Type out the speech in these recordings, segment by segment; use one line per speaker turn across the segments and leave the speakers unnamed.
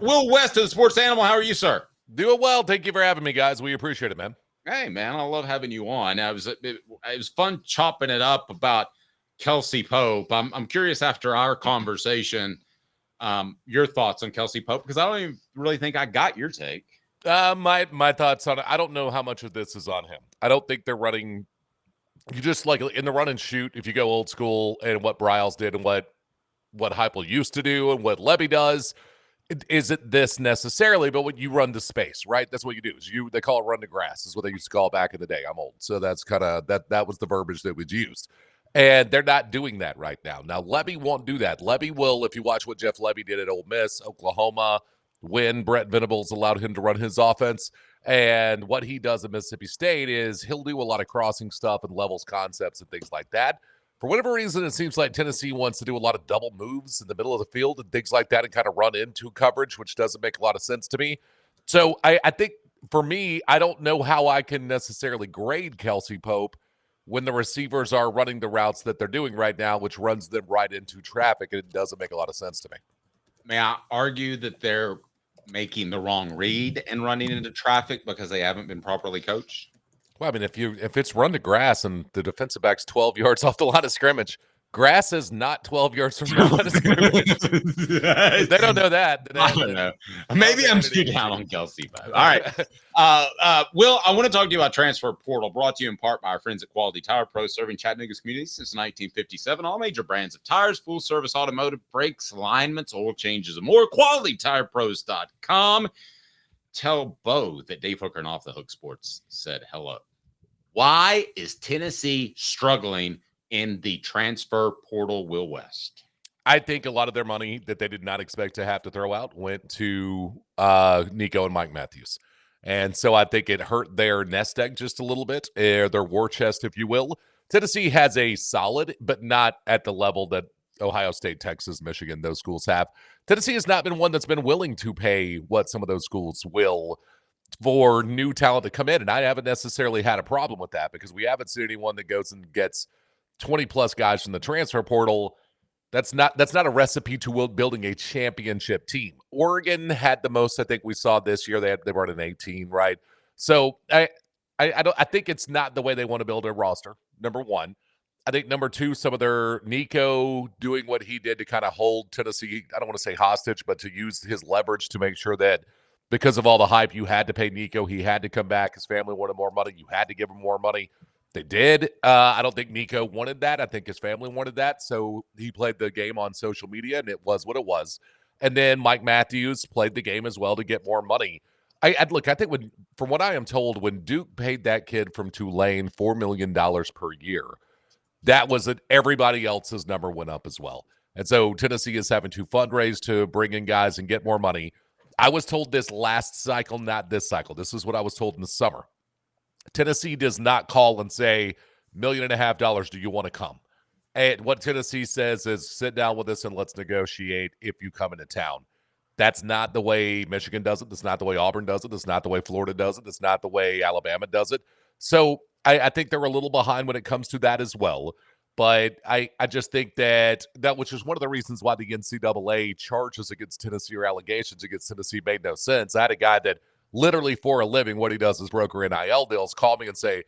Will West of the Sports Animal. How are you, sir?
Doing well. Thank you for having me, guys. We appreciate it, man.
Hey, man, I love having you on. It was fun chopping it up about Kelsey Pope. I'm curious after our conversation, your thoughts on Kelsey Pope, because I don't even really think I got your take.
My thoughts on it. I don't know how much of this is on him. I don't think they're running. You just like in the run and shoot. If you go old school and what Bryles did and what Heupel used to do and what Levy does, it isn't this necessarily. But when you run to space, right? That's what you do. They call it run to grass. Is what they used to call it back in the day. I'm old, so that's kind of that was the verbiage that was used. And they're not doing that right now. Now, Levy won't do that. Levy will, if you watch what Jeff Levy did at Ole Miss, Oklahoma, when Brett Venables allowed him to run his offense, and what he does at Mississippi State is he'll do a lot of crossing stuff and levels concepts and things like that. For whatever reason, it seems like Tennessee wants to do a lot of double moves in the middle of the field and things like that and kind of run into coverage, which doesn't make a lot of sense to me. So I think for me, I don't know how I can necessarily grade Kelsey Pope when the receivers are running the routes that they're doing right now, which runs them right into traffic, and it doesn't make a lot of sense to me.
May I argue that they're making the wrong read and running into traffic because they haven't been properly coached?
Well, I mean, if it's run to grass and the defensive back's 12 yards off the line of scrimmage, grass is not 12 yards from the line of scrimmage. They don't know that.
I don't know. Maybe I'm too down on Kelsey. All right. Will, I want to talk to you about Transfer Portal, brought to you in part by our friends at Quality Tire Pro, serving Chattanooga's community since 1957. All major brands of tires, full service automotive, brakes, alignments, oil changes, and more. QualityTirePros.com. Tell Bo that Dave Hooker and Off the Hook Sports said hello. Why is Tennessee struggling in the transfer portal, Will West?
I think a lot of their money that they did not expect to have to throw out went to Nico and Mike Matthews. And so I think it hurt their nest egg just a little bit, their war chest, if you will. Tennessee has a solid, but not at the level that Ohio State, Texas, Michigan, those schools have. Tennessee has not been one that's been willing to pay what some of those schools will for new talent to come in. And I haven't necessarily had a problem with that because we haven't seen anyone that goes and gets 20-plus guys from the transfer portal. That's not a recipe to building a championship team. Oregon had the most I think we saw this year. They were at an 18, right? So I think it's not the way they want to build a roster, number one. I think number two, some of their Nico doing what he did to kind of hold Tennessee, I don't want to say hostage, but to use his leverage to make sure that because of all the hype, you had to pay Nico. He had to come back. His family wanted more money. You had to give him more money. They did. I don't think Nico wanted that. I think his family wanted that. So he played the game on social media, and it was what it was. And then Mike Matthews played the game as well to get more money. I think from what I am told, when Duke paid that kid from Tulane $4 million per year, that was that everybody else's number went up as well. And so Tennessee is having to fundraise to bring in guys and get more money. I was told this last cycle, not this cycle. This is what I was told in the summer. Tennessee does not call and say, $1.5 million, do you want to come? And what Tennessee says is, sit down with us and let's negotiate if you come into town. That's not the way Michigan does it. That's not the way Auburn does it. That's not the way Florida does it. That's not the way Alabama does it. So I think they're a little behind when it comes to that as well. But I just think that which is one of the reasons why the NCAA charges against Tennessee or allegations against Tennessee made no sense. I had a guy that literally for a living, what he does is broker NIL deals, call me and say,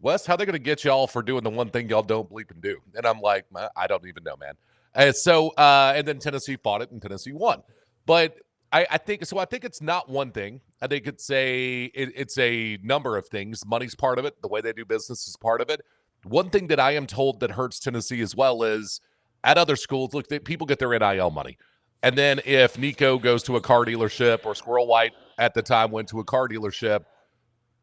Wes, how are they going to get y'all for doing the one thing y'all don't bleep and do? And I'm like, I don't even know, man. And then Tennessee fought it and Tennessee won. But I think it's not one thing. I think it's a number of things. Money's part of it. The way they do business is part of it. One thing that I am told that hurts Tennessee as well is at other schools, look, people get their NIL money. And then if Nico goes to a car dealership or Squirrel White at the time went to a car dealership,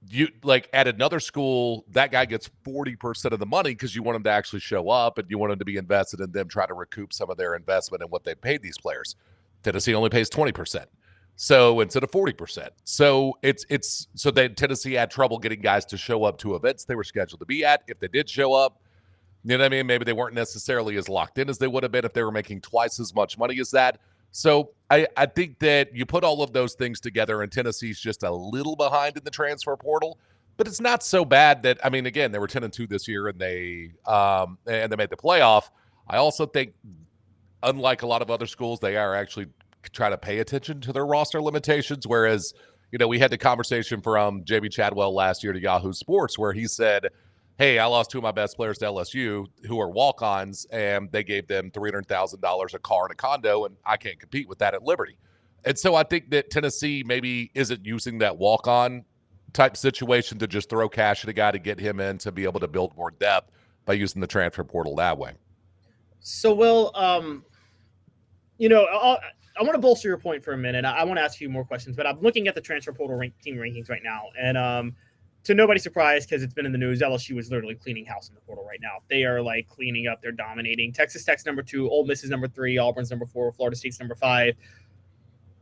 you like at another school, that guy gets 40% of the money because you want him to actually show up and you want him to be invested in them, try to recoup some of their investment and what they paid these players. Tennessee only pays 20%. So instead of 40%. So so that Tennessee had trouble getting guys to show up to events they were scheduled to be at. If they did show up, you know what I mean? Maybe they weren't necessarily as locked in as they would have been if they were making twice as much money as that. So I think that you put all of those things together and Tennessee's just a little behind in the transfer portal, but it's not so bad that, I mean, again, they were 10-2 this year and they made the playoff. I also think, unlike a lot of other schools, they are actually try to pay attention to their roster limitations. Whereas, we had the conversation from JB Chadwell last year to Yahoo Sports where he said, hey, I lost two of my best players to LSU who are walk-ons, and they gave them $300,000 a car and a condo, and I can't compete with that at Liberty. And so I think that Tennessee maybe isn't using that walk-on type situation to just throw cash at a guy to get him in to be able to build more depth by using the transfer portal that way.
So, Will, I want to bolster your point for a minute. I want to ask you more questions, but I'm looking at the transfer portal team rankings right now. And to nobody's surprise, because it's been in the news, LSU is literally cleaning house in the portal right now. They are like cleaning up. They're dominating. Texas Tech's number 2, Ole Miss is number 3, Auburn's number 4, Florida State's number 5.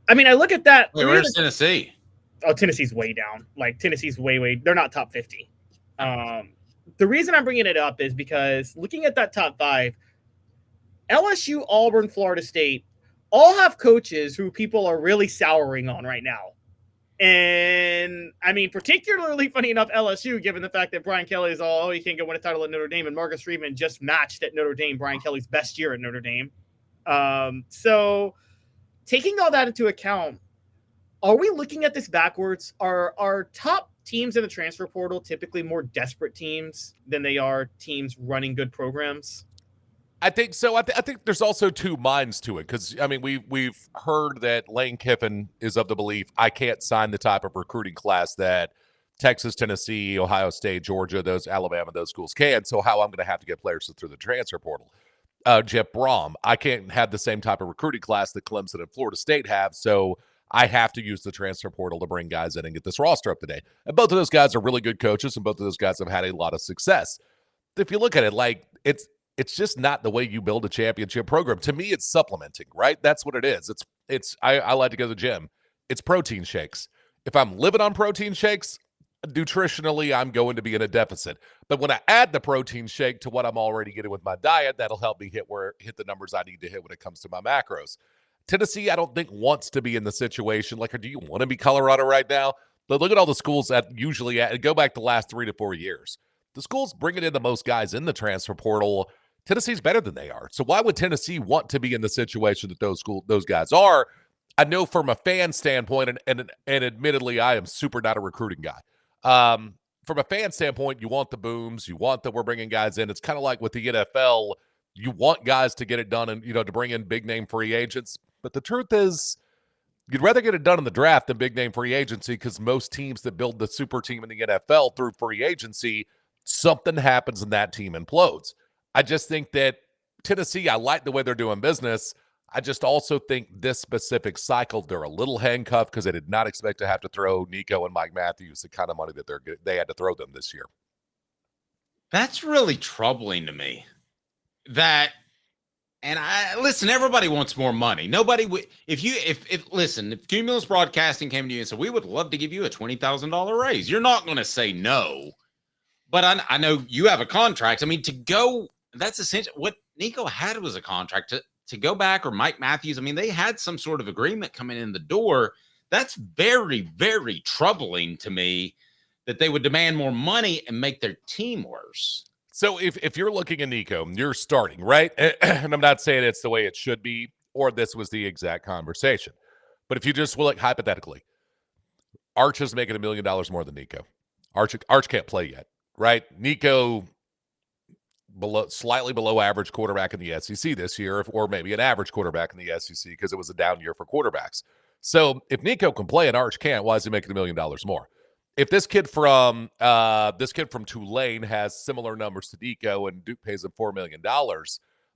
I mean, I look at that.
Wait, where's Tennessee?
Oh, Tennessee's way down. Like, Tennessee's way. They're not top 50. The reason I'm bringing it up is because looking at that top 5, LSU, Auburn, Florida State all have coaches who people are really souring on right now. And, I mean, particularly funny enough, LSU, given the fact that Brian Kelly is he can't go win a title at Notre Dame, and Marcus Freeman just matched at Notre Dame Brian Kelly's best year at Notre Dame. So taking all that into account, are we looking at this backwards? Are top teams in the transfer portal typically more desperate teams than they are teams running good programs?
I think so. I think there's also two minds to it because, I mean, we've heard that Lane Kiffin is of the belief I can't sign the type of recruiting class that Texas, Tennessee, Ohio State, Georgia, Alabama, those schools can. So how I'm going to have to get players through the transfer portal. Jeff Brom, I can't have the same type of recruiting class that Clemson and Florida State have. So I have to use the transfer portal to bring guys in and get this roster up to date. And both of those guys are really good coaches, and both of those guys have had a lot of success. If you look at it, like it's just not the way you build a championship program. To me, it's supplementing, right? That's what it is. I like to go to the gym. It's protein shakes. If I'm living on protein shakes, nutritionally, I'm going to be in a deficit. But when I add the protein shake to what I'm already getting with my diet, that'll help me hit the numbers I need to hit when it comes to my macros. Tennessee, I don't think wants to be in the situation. Like, do you want to be Colorado right now? But look at all the schools that usually go back the last 3 to 4 years. The schools bringing in the most guys in the transfer portal. Tennessee's better than they are. So why would Tennessee want to be in the situation that those guys are? I know from a fan standpoint, and admittedly, I am super not a recruiting guy. From a fan standpoint, you want the booms, you want that we're bringing guys in. It's kind of like with the NFL, you want guys to get it done and to bring in big name free agents. But the truth is, you'd rather get it done in the draft than big name free agency because most teams that build the super team in the NFL through free agency, something happens and that team implodes. I just think that Tennessee, I like the way they're doing business. I just also think this specific cycle, they're a little handcuffed because they did not expect to have to throw Nico and Mike Matthews the kind of money that they had to throw them this year.
That's really troubling to me. Listen, everybody wants more money. Nobody would, if Cumulus Broadcasting came to you and said, we would love to give you a $20,000 raise, you're not going to say no. But I know you have a contract. I mean, that's essentially what Nico had was a contract to go back, or Mike Matthews. I mean, they had some sort of agreement coming in the door. That's very, very troubling to me that they would demand more money and make their team worse.
So if you're looking at Nico, you're starting, right? And I'm not saying it's the way it should be, or this was the exact conversation. But if you just will, hypothetically, Arch is making $1 million more than Nico. Arch can't play yet, right? Nico, slightly below average quarterback in the SEC this year, or maybe an average quarterback in the SEC because it was a down year for quarterbacks. So if Nico can play and Arch can't, why is he making $1 million more? If this kid from Tulane has similar numbers to Nico and Duke pays him $4 million,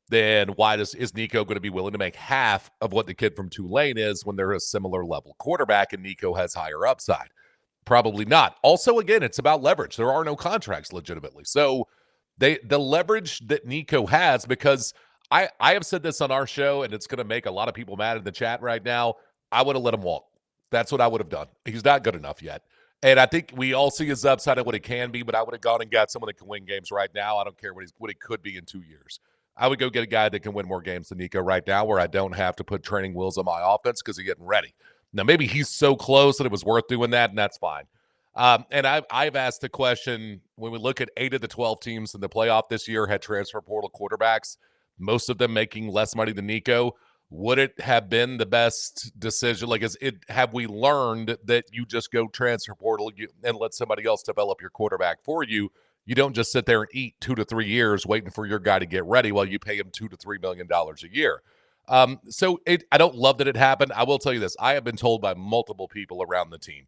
then why is Nico going to be willing to make half of what the kid from Tulane is when they're a similar level quarterback and Nico has higher upside? Probably not. Also, again, it's about leverage. There are no contracts legitimately. So the leverage that Nico has, because I have said this on our show, and it's going to make a lot of people mad in the chat right now, I would have let him walk. That's what I would have done. He's not good enough yet. And I think we all see his upside of what he can be, but I would have gone and got someone that can win games right now. I don't care what he could be in 2 years. I would go get a guy that can win more games than Nico right now, where I don't have to put training wheels on my offense because he's getting ready. Now, maybe he's so close that it was worth doing that, and that's fine. And I've asked the question, when we look at 8 of the 12 teams in the playoff this year had transfer portal quarterbacks, most of them making less money than Nico. would it have been the best decision? Like, have we learned that you just go transfer portal and let somebody else develop your quarterback for you? You don't just sit there and eat 2 to 3 years waiting for your guy to get ready while you pay him $2 to $3 million a year. I don't love that it happened. I will tell you this. I have been told by multiple people around the team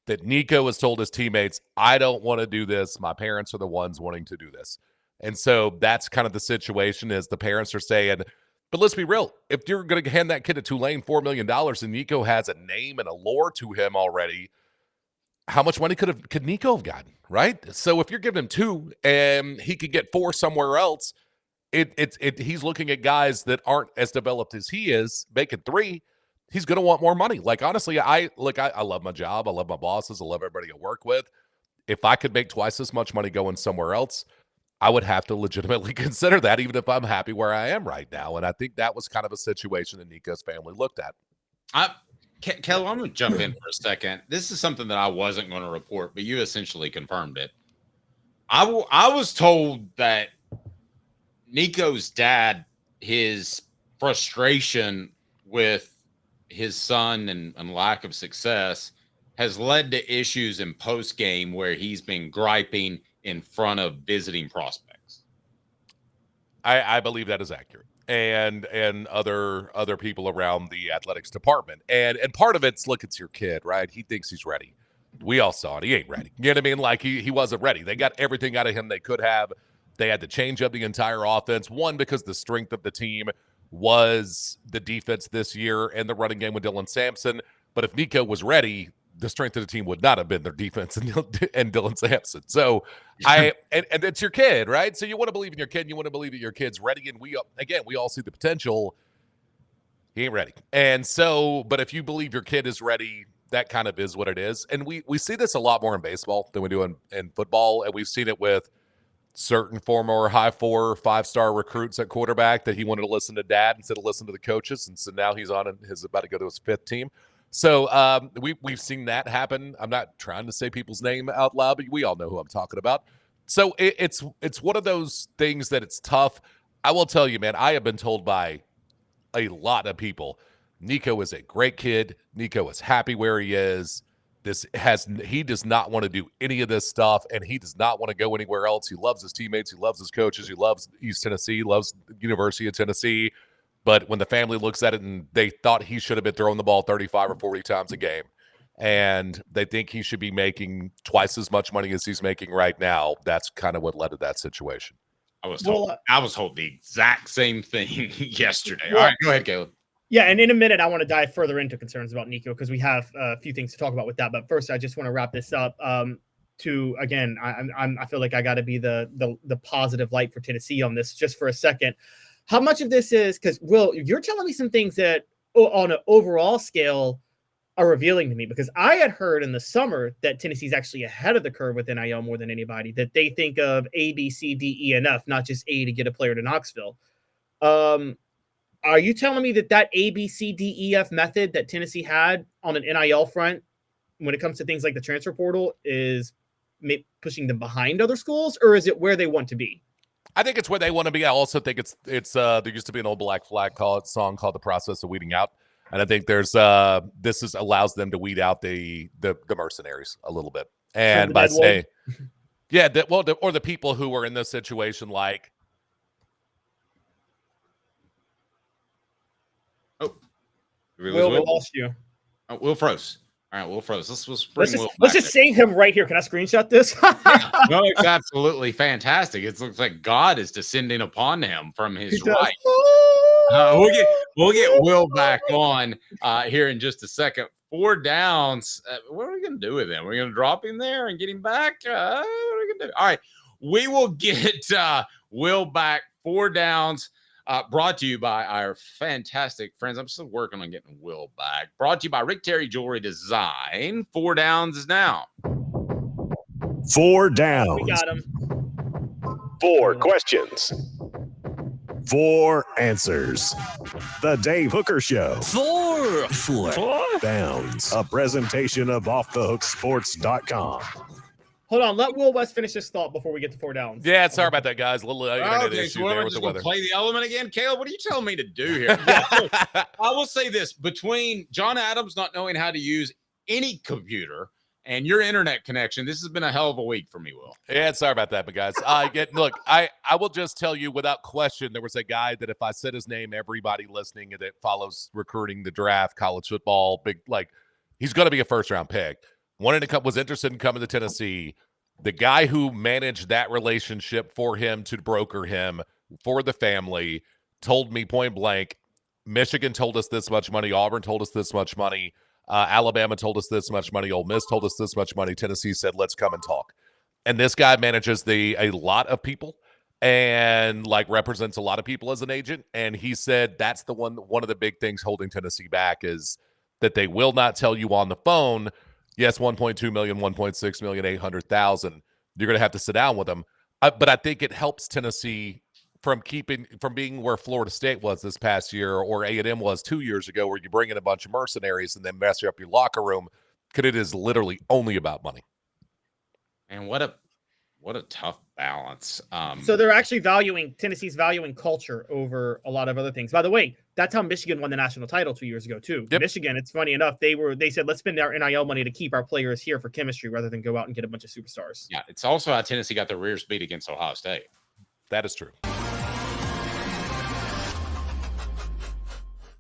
that Nico has told his teammates, I don't want to do this. My parents are the ones wanting to do this. And so that's kind of the situation is the parents are saying, but let's be real. If you're going to hand that kid to Tulane $4 million and Nico has a name and a lore to him already, how much money could Nico have gotten, right? So if you're giving him 2 and he could get 4 somewhere else, he's looking at guys that aren't as developed as he is, making 3. He's going to want more money. Like, honestly, I love my job. I love my bosses. I love everybody I work with. If I could make twice as much money going somewhere else, I would have to legitimately consider that, even if I'm happy where I am right now. And I think that was kind of a situation that Nico's family looked at.
Kelly, I'm going to jump in for a second. This is something that I wasn't going to report, but you essentially confirmed it. I was told that Nico's dad, his frustration with his son and lack of success has led to issues in post-game where he's been griping in front of visiting prospects.
I believe that is accurate. And other people around the athletics department. And part of it's, look, it's your kid, right? He thinks he's ready. We all saw it. He ain't ready. You know what I mean? Like, he wasn't ready. They got everything out of him they could have. They had to change up the entire offense. One, because the strength of the team was the defense this year and the running game with Dylan Sampson. But if Nico was ready, the strength of the team would not have been their defense and Dylan Sampson. So and it's your kid, right? So you want to believe in your kid. And you want to believe that your kid's ready. And we all see the potential. He ain't ready. And so, but if you believe your kid is ready, that kind of is what it is. And we see this a lot more in baseball than we do in football. And we've seen it with certain former high 4 or 5-star recruits at quarterback that he wanted to listen to dad instead of listen to the coaches. And so now he's about to go to his 5th team. So we've seen that happen. I'm not trying to say people's name out loud, but we all know who I'm talking about. So it's one of those things that it's tough. I will tell you, man, I have been told by a lot of people, Nico is a great kid. Nico is happy where he is. He does not want to do any of this stuff, and he does not want to go anywhere else. He loves his teammates. He loves his coaches. He loves East Tennessee. He loves the University of Tennessee. But when the family looks at it and they thought he should have been throwing the ball 35 or 40 times a game, and they think he should be making twice as much money as he's making right now, that's kind of what led to that situation.
I was told the exact same thing yesterday.
Well,
all right, go ahead, Caleb.
Yeah, and in a minute, I want to dive further into concerns about Nico because we have a few things to talk about with that. But first, I just want to wrap this up. I feel like I got to be the positive light for Tennessee on this just for a second. How much of this is because, Will, you're telling me some things that on an overall scale are revealing to me, because I had heard in the summer that Tennessee's actually ahead of the curve with NIL more than anybody, that they think of A, B, C, D, E, and F, not just A to get a player to Knoxville. Are you telling me that A, B, C, D, E, F method that Tennessee had on an NIL front when it comes to things like the transfer portal is pushing them behind other schools, or is it where they want to be?
I think it's where they want to be. I also think it's there used to be an old Black Flag song called "The Process of Weeding Out," and I think there's allows them to weed out the mercenaries a little bit, and by saying, or the people who are in this situation, like.
We lost you.
Will froze. All right, Will froze.
Let's just save him right here. Can I screenshot this?
No, it's absolutely fantastic. It looks like God is descending upon him from his right. We'll get Will back on here in just a second. 4 downs. What are we going to do with him? We're going to drop him there and get him back? What are we going to do? All right, we will get Will back. 4 downs. Brought to you by our fantastic friends. I'm still working on getting Will back. Brought to you by Rick Terry Jewelry Design. 4 downs is now.
4 downs.
We got him.
4 questions. 4 answers. The Dave Hooker Show. 4 downs. A presentation of OffTheHookSports.com.
Hold on. Let Will West finish his thought before we get to 4 downs.
Yeah, sorry about that, guys. A little internet
Okay,
issue
so what am
there
I
with
just
the
gonna
weather.
play the element again? Caleb, what are you telling me to do here? I will say this: between John Adams not knowing how to use any computer and your internet connection, this has been a hell of a week for me, Will.
Yeah, sorry about that, but guys. Look, I will just tell you without question, there was a guy that if I said his name, everybody listening that follows recruiting, the draft, college football, he's going to be a first-round pick. Was interested in coming to Tennessee. The guy who managed that relationship for him to broker him for the family told me point blank, Michigan told us this much money, Auburn told us this much money, Alabama told us this much money, Ole Miss told us this much money, Tennessee said, let's come and talk. And this guy manages a lot of people and represents a lot of people as an agent. And he said that's one of the big things holding Tennessee back is that they will not tell you on the phone, yes, 1.2 million, 1.6 million, 800,000. You're going to have to sit down with them. But I think it helps Tennessee from being where Florida State was this past year or A&M was 2 years ago, where you bring in a bunch of mercenaries and then mess up your locker room, because it is literally only about money.
And what a tough balance.
So they're actually Tennessee's valuing culture over a lot of other things. By the way, that's how Michigan won the national title 2 years ago too.
Yep.
Michigan, it's funny enough, they said let's spend our NIL money to keep our players here for chemistry rather than go out and get a bunch of superstars.
Yeah, it's also how Tennessee got their rears beat against Ohio State.
That is true.